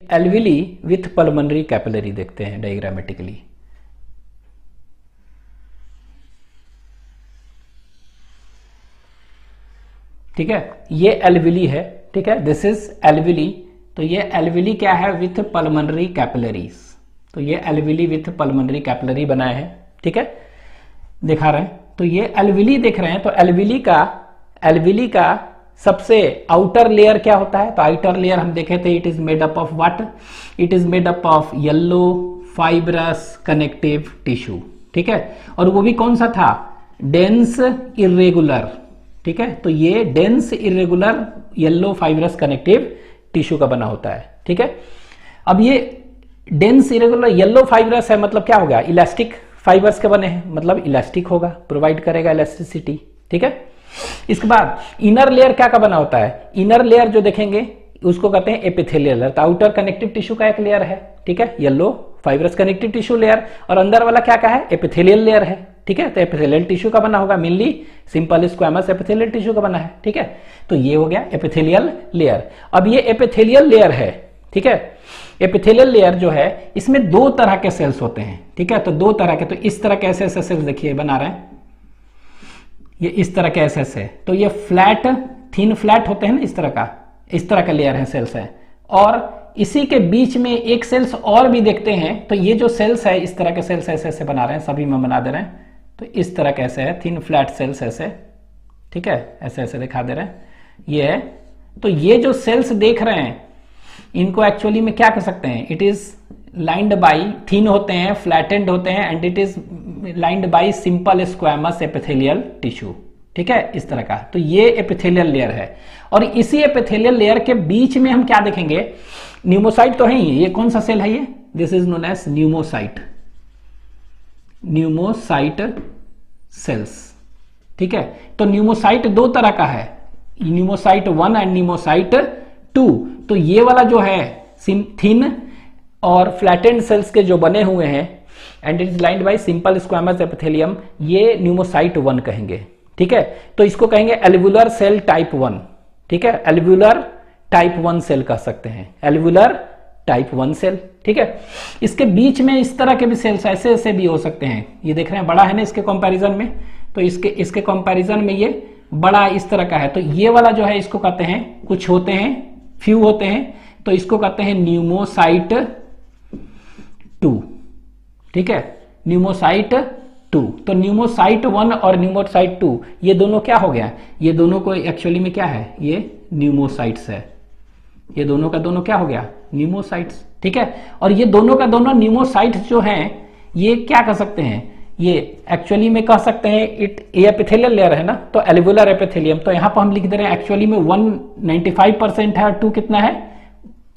एल्विली with pulmonary capillary देखते हैं diagrammatically. ठीक है, ये एल्विली है। ठीक है, दिस इज एल्विली। तो ये एल्विली क्या है? With pulmonary capillaries. तो ये एल्विली विथ पल्मोनरी कैपिलरी बनाए हैं। ठीक है, दिखा रहे हैं। तो ये एल्विली देख रहे हैं। तो एल्विली का सबसे आउटर लेयर क्या होता है? तो आउटर लेयर हम देखे थे, it is made up of what? It is made up of yellow fibrous connective tissue. ठीक है, और वो भी कौन सा था? Dense irregular. ठीक है, तो ये dense irregular yellow fibrous connective tissue का बना होता है। ठीक है, अब ये डेंस इरेगुलर येलो फाइब्रस है, मतलब क्या होगा? इलास्टिक फाइबर्स के बने हैं, मतलब इलास्टिक होगा, प्रोवाइड करेगा इलास्टिसिटी। ठीक है, इसके बाद इनर लेयर क्या का बना होता है? इनर लेयर जो देखेंगे उसको कहते हैं एपिथेलियल लेयर। तो आउटर कनेक्टिव टिश्यू का एक लेयर है। ठीक है, yellow fibrous connective tissue layer, और अंदर वाला क्या का है? एपिथेलियल लेयर है। ठीक है, तो एपिथेलियल टिश्यू का बना होगा, mainly simple squamous epithelial tissue का बना है। ठीक है, तो ये हो गया एपिथेलियल लेयर। अब ये एपिथेलियल लेयर है। ठीक है, एपिथेलियल लेयर जो है इसमें दो तरह के सेल्स होते हैं। ठीक है, तो दो तरह के, तो इस तरह के ऐसे सेल्स देखिए बना रहे हैं, ये इस तरह के ऐसे। तो ये फ्लैट, थिन फ्लैट होते हैं ना, इस तरह का लेयर है, सेल्स है। और इसी के बीच में एक सेल्स और भी देखते हैं। तो ये जो सेल्स है, इस तरह के सेल्स ऐसे बना रहे हैं, सभी में बना दे रहे हैं। तो इस तरह के ऐसे है, थिन फ्लैट सेल्स ऐसे। ठीक है, ऐसे दिखा दे रहे हैं, ये है। तो ये जो सेल्स देख रहे हैं इनको एक्चुअली में क्या कह सकते हैं? It is lined by, thin होते हैं, फ्लैटेंड होते हैं, and it is lined by simple squamous epithelial tissue. ठीक है, इस तरह का। तो ये एपिथेलियल लेयर है, और इसी एपिथेलियल लेयर के बीच में हम क्या देखेंगे? न्यूमोसाइट तो है ही। ये कौन सा सेल है? ये this is known as pneumocyte, pneumocyte cells. ठीक है, तो न्यूमोसाइट दो तरह का है, न्यूमोसाइट 1 एंड न्यूमोसाइट 2। तो ये वाला जो है थिन और फ्लैटेंड सेल्स के जो बने हुए हैं, and it is lined by simple squamous epithelium, ये न्यूमोसाइट 1 कहेंगे। ठीक है, तो इसको कहेंगे एल्वुलर सेल टाइप 1। ठीक है, एल्वुलर टाइप 1 सेल कह सकते हैं, एल्वुलर टाइप 1 सेल। ठीक है, इसके बीच में इस तरह के भी सेल्स ऐसे भी हो सकते हैं। ये देख रहे हैं, बड़ा है ना इसके कंपैरिजन में, तो इसके कंपैरिजन में ये बड़ा इस तरह का है। तो ये वाला जो है इसको कहते हैं, कुछ होते हैं, फ्यू होते हैं, तो इसको कहते हैं न्यूमोसाइट 2। ठीक है, न्यूमोसाइट 2। तो न्यूमोसाइट 1 और न्यूमोसाइट 2 ये दोनों क्या हो गया? ये दोनों को एक्चुअली में क्या है? ये न्यूमोसाइट्स है। ये दोनों का दोनों क्या हो गया? न्यूमोसाइट्स। ठीक है, और ये दोनों का दोनों न्यूमोसाइट्स जो हैं ये क्या कह सकते हैं? ये एक्चुअली में कह सकते हैं ये एपिथेलियल लेयर है ना, तो एल्वुलर एपिथेलियम। तो यहां पर हम लिख दे रहे हैं एक्चुअली में 195% है, 2 कितना है?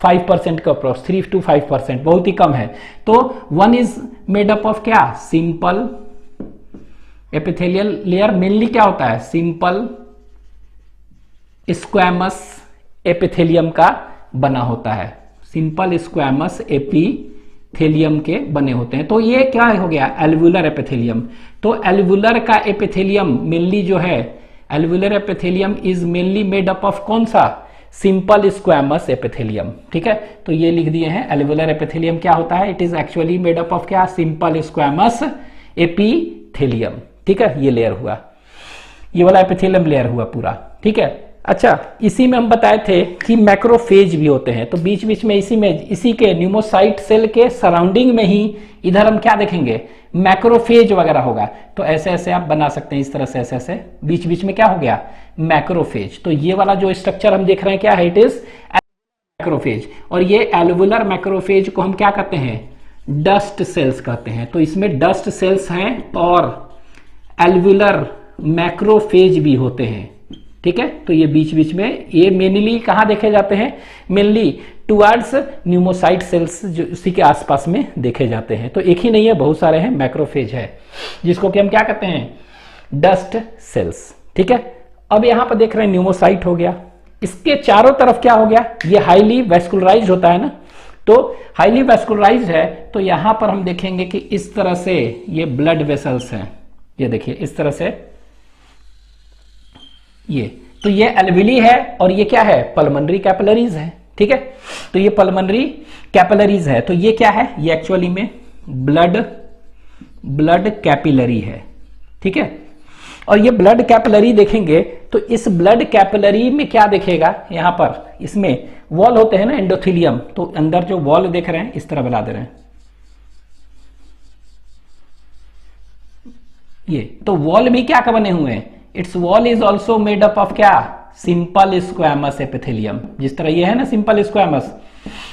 5% का अप्रोक्स, 3 to 5%, बहुत ही कम है। तो 1 इज मेड अप ऑफ क्या? Simple epithelial layer. मेनली क्या होता है? सिंपल स्क्वैमस एपिथेलियम का बना होता है, सिंपल स्क्वैमस एपिथेलियम के बने होते हैं। तो ये क्या हो गया? Alveolar epithelium. तो एल्वुलर का एपिथेलियम मेनली जो है, alveolar epithelium is mainly made up of कौन सा? Simple squamous epithelium. ठीक है, तो ये लिख दिए हैं, एल्वुलर एपिथेलियम क्या होता है? It is actually made up of क्या? Simple squamous epithelium. ठीक है, ये लेयर हुआ, ये वाला एपिथेलियम लेयर हुआ पूरा। ठीक है, अच्छा, इसी में हम बताए थे कि मैक्रोफेज भी होते हैं। तो बीच बीच में इसी के न्यूमोसाइट सेल के सराउंडिंग में ही इधर हम क्या देखेंगे? मैक्रोफेज वगैरह होगा। तो ऐसे आप बना सकते हैं, इस तरह से ऐसे बीच बीच में क्या हो गया? मैक्रोफेज। तो ये वाला जो स्ट्रक्चर हम देख रहे हैं क्या है? It is macrophage. और ये एल्वुलर मैक्रोफेज को हम क्या कहते हैं? डस्ट सेल्स कहते हैं। तो इसमें डस्ट सेल्स हैं और एल्वुलर मैक्रोफेज भी होते हैं। ठीक है, तो ये बीच बीच में ये मेनली कहां देखे जाते हैं? मेनली टुवर्ड्स न्यूमोसाइट सेल्स, जो उसी के आसपास में देखे जाते हैं। तो एक ही नहीं है, बहुत सारे हैं। मैक्रोफेज है जिसको कि हम क्या कहते हैं? Dust cells. ठीक है, अब यहां पर देख रहे हैं न्यूमोसाइट हो गया, इसके चारों तरफ क्या हो गया? ये हाईली वैस्कुलराइज्ड होता है ना, तो हाईली वैस्कुलराइज्ड है। तो यहां पर हम देखेंगे कि इस तरह से ये ब्लड वेसल्स हैं, ये देखिए इस तरह से ये। तो ये एल्विली है और ये क्या है? पल्मोनरी कैपिलरीज है। ठीक है। तो ये पल्मोनरी कैपिलरीज है। तो ये क्या है, ये एक्चुअली में ब्लड कैपिलरी है, ठीक है। और ये ब्लड कैपिलरी देखेंगे तो इस ब्लड कैपिलरी में क्या दिखेगा, यहां पर इसमें वॉल होते हैं ना, एंडोथेलियम, तो अंदर जो वॉल देख रहे हैं इस तरह बना दे रहे हैं ये, तो वॉल भी क्या का बने हुए हैं, it's wall is also made up of क्या, सिंपल स्क्वैमस एपिथेलियम। जिस तरह ये है ना सिंपल स्क्वैमस,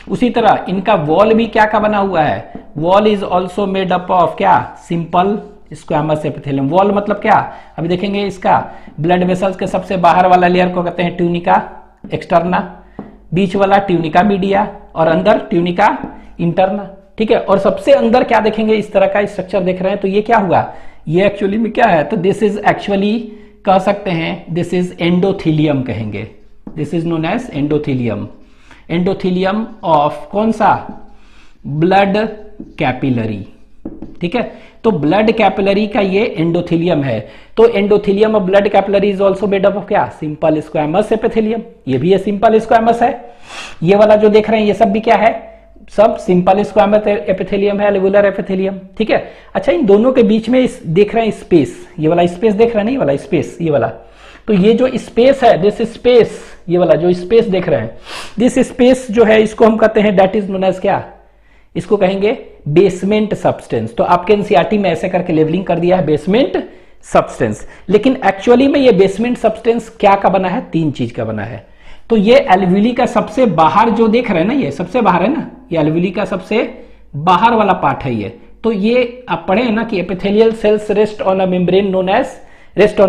उसी तरह इनका वॉल भी क्या का बना हुआ है, wall is also made up of क्या, सिंपल स्क्वैमस एपिथेलियम। वॉल मतलब क्या, अभी देखेंगे इसका ब्लड वेसल्स के सबसे बाहर वाला लेयर को कहते हैं ट्यूनिका एक्सटर्ना, बीच वाला ट्यूनिका मीडिया और अंदर ट्यूनिका इंटरना, ठीक है। और सबसे अंदर क्या देखेंगे, इस तरह का स्ट्रक्चर देख रहे हैं, तो ये क्या हुआ, ये एक्चुअली में क्या है, तो दिस इज एक्चुअली कह सकते हैं दिस इज एंडोथेलियम कहेंगे, this is known as endothelium. Endothelium of कौन सा, ब्लड कैपिलरी, ठीक है। तो ब्लड कैपिलरी का ये एंडोथेलियम है। तो endothelium of blood capillary is also made up of क्या, सिंपल स्क्वैमस एपिथेलियम। ये भी है सिंपल स्क्वैमस है। ये वाला जो देख रहे हैं ये सब भी क्या है, सब सिंपल स्क्वैमस एपिथेलियम है, एल्वुलर एपिथेलियम, ठीक है। अच्छा, इन दोनों के बीच में देख रहे हैं स्पेस, ये वाला स्पेस देख रहे हैं, नहीं वाला स्पेस, ये वाला, तो ये जो स्पेस है, दिस स्पेस, ये वाला जो स्पेस देख रहे हैं, दिस स्पेस जो है इसको हम कहते हैं दैट इज नोन एज क्या, इसको कहेंगे बेसमेंट सब्सटेंस। तो आपके एनसीईआरटी में ऐसे करके लेवलिंग कर दिया है बेसमेंट सब्सटेंस, लेकिन एक्चुअली में ये बेसमेंट सब्सटेंस क्या का बना है, तीन चीज का बना है। तो ये एल्वुली का सबसे बाहर जो देख रहे हैं ना, ये सबसे बाहर है ना, ये एल्वुली का सबसे बाहर वाला पार्ट है ये। तो ये आप पढ़े हैं ना कि epithelial cells rest on a membrane known as, rest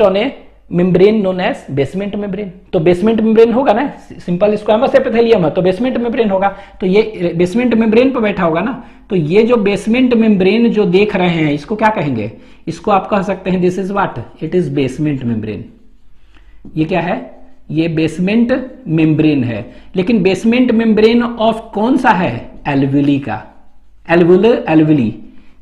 on a membrane known as basement membrane. तो बेसमेंट मेम्ब्रेन होगा ना, सिंपल स्क्वैमस एपिथेलियम है तो बेसमेंट मेम्ब्रेन होगा, तो ये बेसमेंट मेम्ब्रेन पर बैठा होगा ना। तो ये जो बेसमेंट मेम्ब्रेन जो देख रहे हैं इसको क्या कहेंगे, इसको आप कह सकते हैं this is what, it is basement membrane. ये क्या है, ये बेसमेंट मेम्ब्रेन है। लेकिन बेसमेंट मेम्ब्रेन ऑफ कौन सा है, एल्वुली का, एल्वुली।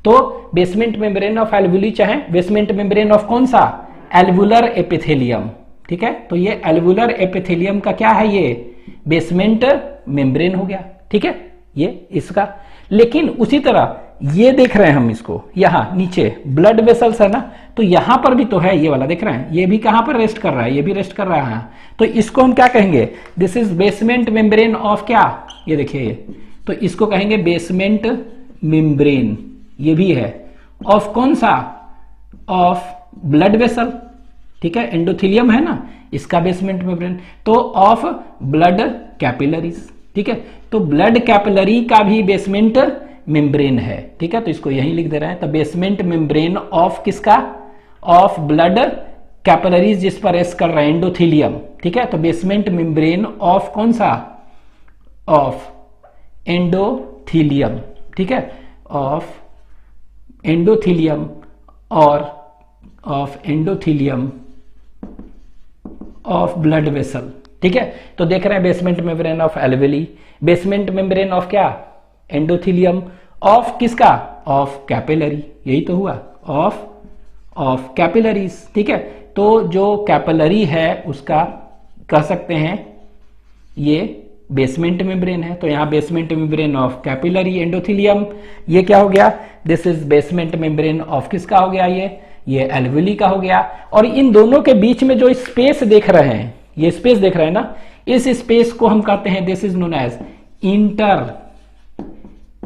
तो बेसमेंट मेम्ब्रेन ऑफ एल्वुली चाहे बेसमेंट मेम्ब्रेन ऑफ कौन सा, एल्वुलर एपिथेलियम, ठीक है। तो ये एल्वुलर एपिथेलियम का क्या है, ये बेसमेंट मेम्ब्रेन हो गया, ठीक है, ये इसका। लेकिन उसी तरह ये देख रहे हैं हम इसको, यहां नीचे ब्लड वेसल्स है ना, तो यहां पर भी तो है, ये वाला देख रहे हैं, ये भी कहां पर रेस्ट कर रहा है, ये भी रेस्ट कर रहा है। तो इसको हम क्या कहेंगे, this is basement membrane of क्या, ये देखिए ये, तो इसको कहेंगे बेसमेंट मेम्ब्रेन, ये भी है ऑफ कौन सा, ऑफ ब्लड वेसल, ठीक है। एंडोथेलियम है ना, इसका बेसमेंट मेम्ब्रेन, तो ऑफ ब्लड कैपिलरीज, ठीक है। तो ब्लड कैपिलरी का भी बेसमेंट मेम्ब्रेन है, ठीक है। तो इसको यही लिख दे रहे हैं, तो बेसमेंट मेम्ब्रेन ऑफ किसका, ऑफ ब्लड कैपिलरीज, जिस पर रेस्ट कर रहा है एंडोथेलियम, ठीक है। तो बेसमेंट मेम्ब्रेन ऑफ कौन सा, ऑफ एंडोथेलियम, ठीक है, ऑफ एंडोथेलियम और of endothelium of blood vessel, ठीक है। तो देख रहे हैं basement membrane of alveoli, basement membrane of क्या, एंडोथेलियम, ऑफ किसका, ऑफ कैपिलरी, यही तो हुआ, ऑफ कैपिलरीज, ठीक है। तो जो कैपिलरी है उसका कह सकते हैं ये बेसमेंट मेम्ब्रेन है। तो यहां basement membrane of capillary endothelium, ये क्या हो गया, this is basement membrane of किसका हो गया, ये एल्वुली का हो गया। और इन दोनों के बीच में जो स्पेस देख रहे हैं, ये स्पेस देख रहे हैं ना, इस स्पेस को हम कहते हैं this is known as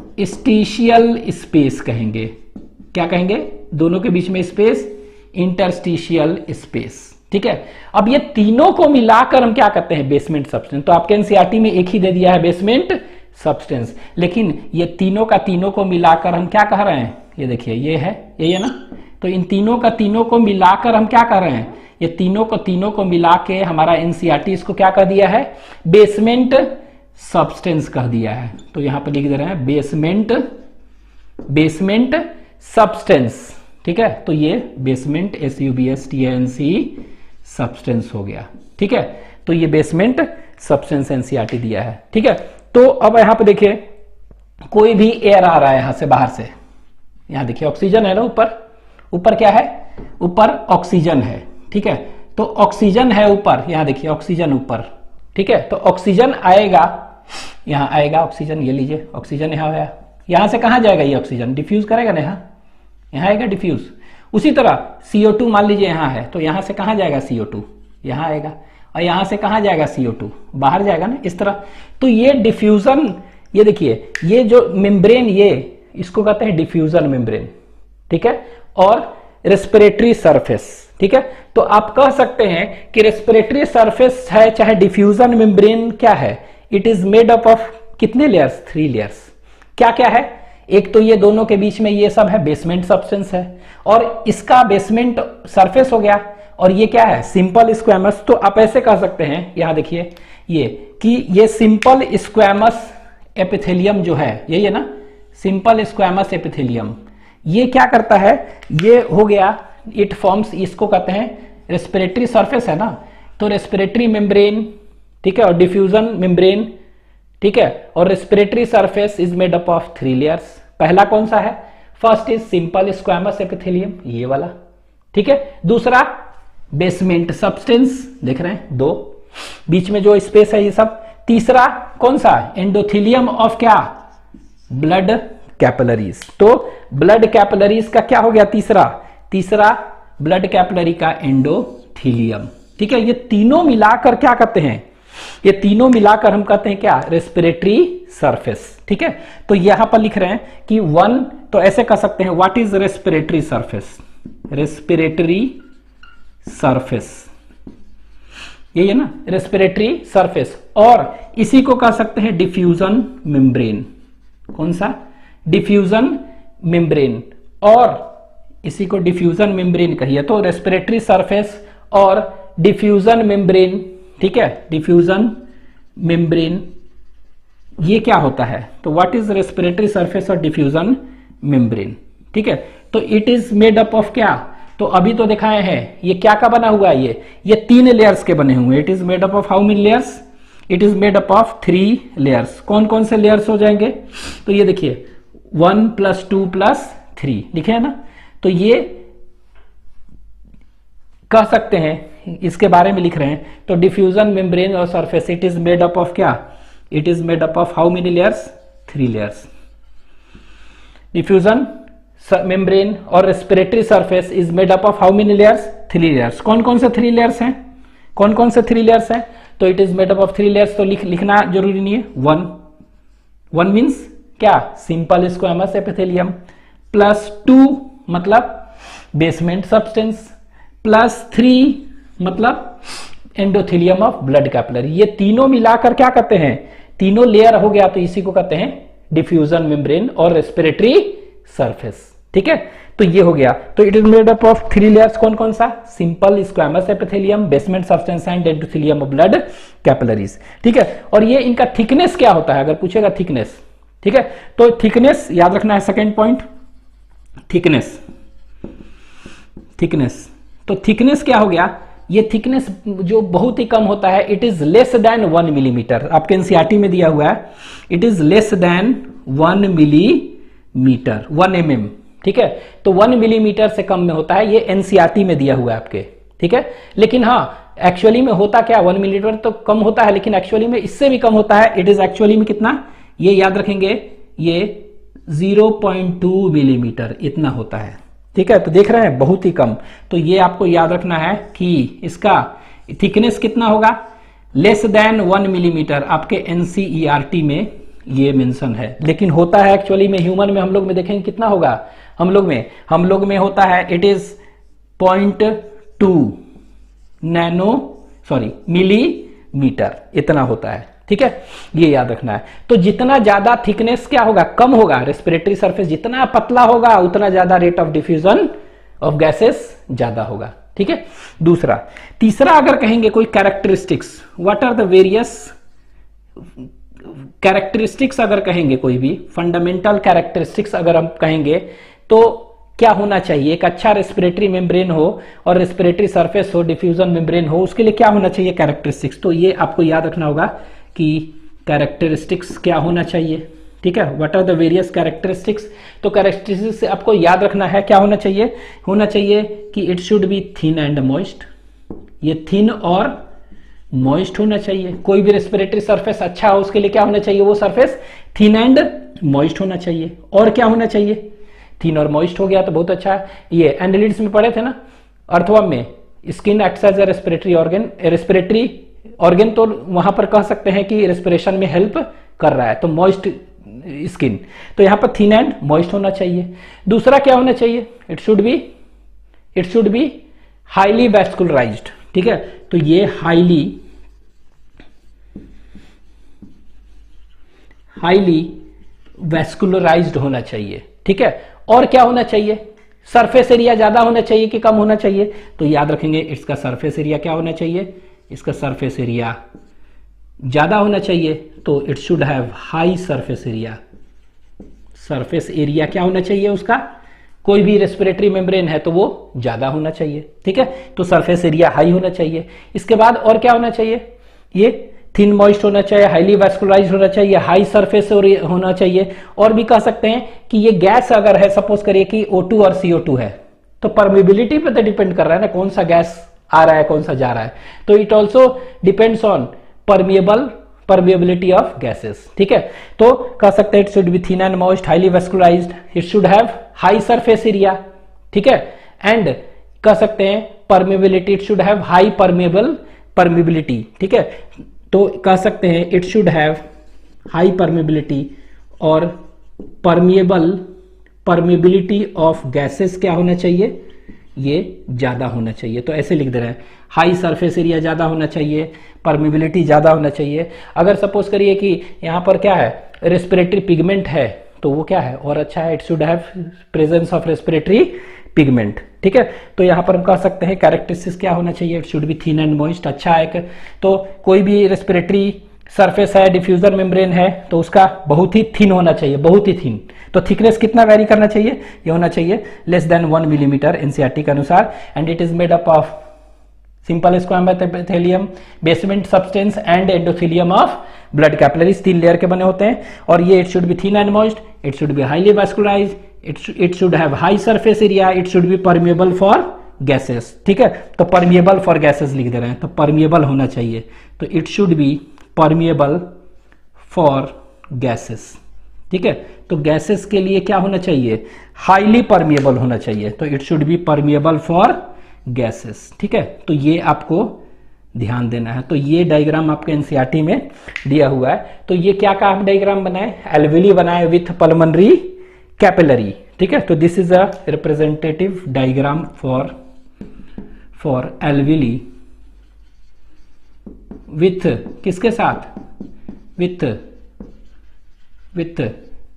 interstitial space कहेंगे। क्या कहेंगे, दोनों के बीच में स्पेस, इंटरस्टिशियल स्पेस, ठीक है। अब ये तीनों को मिलाकर हम क्या कहते हैं, बेसमेंट सब्सटेंस। तो आपके एनसीईआरटी में एक ही दे दिया है बेसमेंट सब्सटेंस, लेकिन ये तीनों का तीनों को मिलाकर हम क्या कह रहे हैं, ये देखिए ये है, यही है ना। तो इन तीनों का तीनों को मिलाकर हम क्या कर रहे हैं, ये तीनों को मिला के हमारा एनसीईआरटी इसको क्या कह दिया है, बेसमेंट सब्सटेंस कह दिया है। तो यहां पर लिख दे रहे हैं बेसमेंट सब्सटेंस, ठीक है। तो ये बेसमेंट SUBSTANC सब्सटेंस हो गया, ठीक है। तो ये बेसमेंट सब्सटेंस एनसीईआरटी दिया है, ठीक है। तो अब यहां पे देखिए कोई भी एयर आ रहा है यहां से बाहर से, यहां देखिए ऑक्सीजन है ना, ऊपर क्या है, ऊपर ऑक्सीजन है, ठीक है। तो ऑक्सीजन है ऊपर, यहां देखिए ऑक्सीजन ऊपर, ठीक है। तो ऑक्सीजन आएगा, यहां आएगा ऑक्सीजन, ये लीजिए ऑक्सीजन यहां आया, यहां से कहां जाएगा ये ऑक्सीजन, डिफ्यूज करेगा ना, यहां आएगा डिफ्यूज। उसी तरह CO2 मान लीजिए यहां है, तो यहां से कहां जाएगा CO2, यहां आएगा, और यहां से कहां जाएगा CO2, बाहर जाएगा ना, इस तरह। तो ये डिफ्यूजन, ये देखिए ये जो मेम्ब्रेन, ये इसको कहते हैं डिफ्यूजन मेम्ब्रेन, ठीक है, और रेस्पिरेटरी सरफेस, ठीक है। तो आप कह सकते हैं कि रेस्पिरेटरी सरफेस है चाहे डिफ्यूजन मेम्ब्रेन, क्या है, it is made up of कितने लेयर्स, 3 लेयर्स। क्या क्या है, एक तो ये दोनों के बीच में ये सब है बेसमेंट सब्सटेंस है, और इसका बेसमेंट सरफेस हो गया, और ये क्या है, सिंपल स्क्वैमस। तो आप ऐसे कह सकते हैं, यहां देखिए ये कि ये सिंपल स्क्वैमस एपिथेलियम जो है, यही है ना, सिंपल स्क्वैमस एपिथेलियम, ये क्या करता है, ये हो गया, इट फॉर्म्स, इसको कहते हैं रेस्पिरेटरी सरफेस है ना, तो रेस्पिरेटरी मेम्ब्रेन, ठीक है, और डिफ्यूजन मेम्ब्रेन, ठीक है, और respiratory surface is made up of 3 layers. पहला कौन सा है, first is simple squamous epithelium, ये वाला, ठीक है। दूसरा बेसमेंट सब्सटेंस, देख रहे हैं 2, बीच में जो स्पेस है ये सब। तीसरा कौन सा, एंडोथेलियम ऑफ क्या, ब्लड कैपिलरीज। तो ब्लड कैपिलरीज का क्या हो गया, तीसरा ब्लड कैपिलरी का एंडोथेलियम, ठीक है। ये तीनों मिलाकर क्या कहते हैं, ये तीनों मिलाकर हम कहते हैं क्या, रेस्पिरेटरी सरफेस, ठीक है। तो यहां पर लिख रहे हैं कि 1, तो ऐसे कह सकते हैं what is respiratory surface, respiratory surface, यही है ना, रेस्पिरेटरी सरफेस। और इसी को कह सकते हैं डिफ्यूजन मेम्ब्रेन, कौन सा, डिफ्यूजन मेम्ब्रेन, और इसी को डिफ्यूजन मेम्ब्रेन कहिए। तो रेस्पिरेटरी सरफेस और डिफ्यूजन मेम्ब्रेन, ठीक है, डिफ्यूजन मेम्ब्रेन, ये क्या होता है, तो व्हाट इज रेस्पिरेटरी सरफेस और डिफ्यूजन मेम्ब्रेन, ठीक है। तो it is made up of क्या, तो अभी तो दिखाए हैं ये क्या का बना हुआ है, ये 3 लेयर्स के बने हुए। It is made up of how many layers, it is made up of 3 layers. कौन कौन से लेयर्स हो जाएंगे, तो ये देखिए 1 + 2 + 3 लिखे है ना। तो ये कह सकते हैं, इसके बारे में लिख रहे हैं, तो डिफ्यूजन मेम्ब्रेन और surface, it is made up of क्या, it is made up of how many layers, 3 layers. Diffusion membrane और respiratory surface is made up of how many layers, 3 layers. कौन कौन से 3 लेयर्स हैं, कौन कौन से 3 लेयर्स हैं, तो it is made up of 3 layers. तो लिखना जरूरी नहीं है, 1 मीन्स क्या, सिंपल स्क्वैमस एपिथेलियम, +2 मतलब बेसमेंट सब्सटेंस, +3 मतलब एंडोथेलियम ऑफ ब्लड कैपिलरी। ये तीनों मिलाकर क्या कहते हैं, तीनों लेयर हो गया, तो इसी को कहते हैं डिफ्यूजन मेम्ब्रेन और रेस्पिरेटरी सरफेस, ठीक है। तो ये हो गया, तो it is made up of 3 layers, कौन कौन सा, simple squamous epithelium, basement substance and endothelium of blood capillaries, ठीक है। और ये इनका थिकनेस क्या होता है, अगर पूछेगा थिकनेस, ठीक है, तो थिकनेस याद रखना है, सेकेंड पॉइंट, थिकनेस, तो थिकनेस क्या हो गया, ये थिकनेस जो बहुत ही कम होता है, it is less than 1 millimetre, आपके एनसीईआरटी में दिया हुआ है, it is less than 1 millimetre, 1 mm, ठीक है। तो 1 मिलीमीटर से कम में होता है, ये एनसीईआरटी में दिया हुआ है आपके, ठीक है। लेकिन हाँ, एक्चुअली में होता क्या, 1 मिलीमीटर तो कम होता है, लेकिन एक्चुअली में इससे भी कम होता है। इट इज एक्चुअली में कितना, ये याद रखेंगे, ये 0.2 मिलीमीटर इतना होता है, ठीक है। तो देख रहे हैं बहुत ही कम, तो ये आपको याद रखना है कि इसका थिकनेस कितना होगा, लेस देन 1 मिलीमीटर, आपके एनसीईआरटी में ये मेंशन है। लेकिन होता है एक्चुअली में ह्यूमन में, हम लोग में देखेंगे कितना होगा, हम लोग में होता है, इट इज 0.2 मिलीमीटर इतना होता है, ठीक है, ये याद रखना है। तो जितना ज्यादा थिकनेस क्या होगा, कम होगा, रेस्पिरेटरी सरफेस जितना पतला होगा उतना ज्यादा rate of diffusion of gases ज्यादा होगा, ठीक है। तीसरा अगर कहेंगे कोई characteristics, what are the various characteristics, अगर कहेंगे कोई भी फंडामेंटल कैरेक्टरिस्टिक्स अगर हम कहेंगे, तो क्या होना चाहिए, एक अच्छा रेस्पिरेटरी मेम्ब्रेन हो और रेस्पिरेटरी सरफेस हो, डिफ्यूजन मेम्ब्रेन हो, उसके लिए क्या होना चाहिए कैरेक्टरिस्टिक्स। तो ये आपको याद रखना होगा कि कैरेक्टरिस्टिक्स क्या होना चाहिए, ठीक है, what are the various characteristics. तो कैरेक्टरिस्टिक्स से आपको याद रखना है क्या होना चाहिए कि it should be thin and moist, ये थिन और मॉइस्ट होना चाहिए। कोई भी रेस्पिरेटरी सरफेस अच्छा हो उसके लिए क्या होना चाहिए, वो सरफेस थिन एंड मॉइस्ट होना चाहिए। और क्या होना चाहिए, थिन और मॉइस्ट हो गया तो बहुत अच्छा है। ये एनालिटिक्स में पढ़े थे ना, अर्थवर्म में skin acts as a respiratory organ. Respiratory organ तो वहां पर कह सकते हैं कि रेस्पिरेशन में हेल्प कर रहा है, तो मॉइस्ट स्किन, तो यहां पर थिन एंड मॉइस्ट होना चाहिए। दूसरा क्या होना चाहिए, it should be highly vascularised. ठीक है, तो ये हाईली वैस्कुलराइज्ड होना चाहिए। ठीक है, और क्या होना चाहिए, सरफेस एरिया ज्यादा होना चाहिए कि कम होना चाहिए, तो याद रखेंगे इसका सरफेस एरिया क्या होना चाहिए, इसका सरफेस एरिया ज्यादा होना चाहिए, तो it should have high surface area. Surface area क्या होना चाहिए उसका, कोई भी रेस्पिरेटरी मेम्ब्रेन है तो वो ज्यादा होना चाहिए। ठीक है, तो सरफेस एरिया हाई होना चाहिए। इसके बाद और क्या होना चाहिए, ये थिन मॉइस्ट होना चाहिए, हाईली वैस्कुलराइज्ड होना चाहिए, हाई सरफेस होना चाहिए। और भी कह सकते हैं कि ये गैस अगर है, सपोज करिए कि O2 और CO2 है, तो परमिबिलिटी पे तो डिपेंड कर रहा है ना, कौन सा गैस आ रहा है कौन सा जा रहा है, तो it also depends on permeability of gases. ठीक है, तो कह सकते हैं it should be thin and moist, highly vascularised, it should have high surface area. ठीक है, एंड कह सकते हैं permeability, it should have high permeability. ठीक है, तो कह सकते हैं it should have high permeability और परमिएबिलिटी ऑफ गैसेस क्या होना चाहिए, ये ज्यादा होना चाहिए। तो ऐसे लिख दे रहे हैं, हाई सरफेस एरिया ज्यादा होना चाहिए, परमिबिलिटी ज्यादा होना चाहिए। अगर सपोज करिए कि यहां पर क्या है, रेस्पिरेटरी पिगमेंट है, तो वो क्या है और अच्छा है, it should have presence of respiratory pigment. ठीक है, तो यहां पर हम कह सकते हैं कैरेक्टरिस्टिक्स क्या होना चाहिए, it should be thin and moist. अच्छा है, तो कोई भी रेस्पिरेटरी सरफेस है, डिफ्यूजर मेम्ब्रेन है, तो उसका बहुत ही थिन होना चाहिए, बहुत ही थिन। तो थिकनेस कितना वेरी करना चाहिए, ये होना चाहिए लेस देन 1 मिलीमीटर एनसीईआरटी के अनुसार। And it is made up of simple square epithelium, basement substance and endothelium of blood capillaries, 3 layer के बने होते हैं। और ये it should be thin and moist, it should be highly vascularised, it should have high surface area, it should be permeable for gases. ठीक है, तो permeable for gases लिख दे रहे हैं, तो परमिएबल होना चाहिए, तो it should be permeable for gases. ठीक है, तो गैसेस के लिए क्या होना चाहिए, हाईली परमिएबल होना चाहिए, तो it should be permeable for gases. ठीक है, तो ये आपको ध्यान देना है। तो ये डायग्राम आपके एनसीईआरटी में दिया हुआ है। तो ये क्या का हम डायग्राम बनाए, एल्वेली बनाए विथ पल्मोनरी कैपिलरी। ठीक है, तो this is a representative diagram for alveoli with किसके साथ, विथ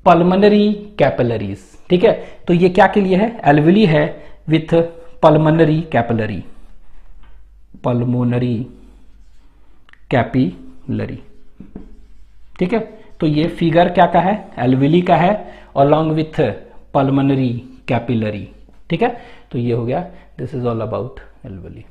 पल्मोनरी कैपिलरीज। ठीक है, तो ये क्या के लिए है, एल्वेली है with pulmonary capillary, pulmonary capillary. ठीक है, तो ये फिगर क्या का है, एल्वेली का है, अलॉन्ग विथ पल्मोनरी कैपिलरी। ठीक है, तो ये हो गया, this is all about alveoli.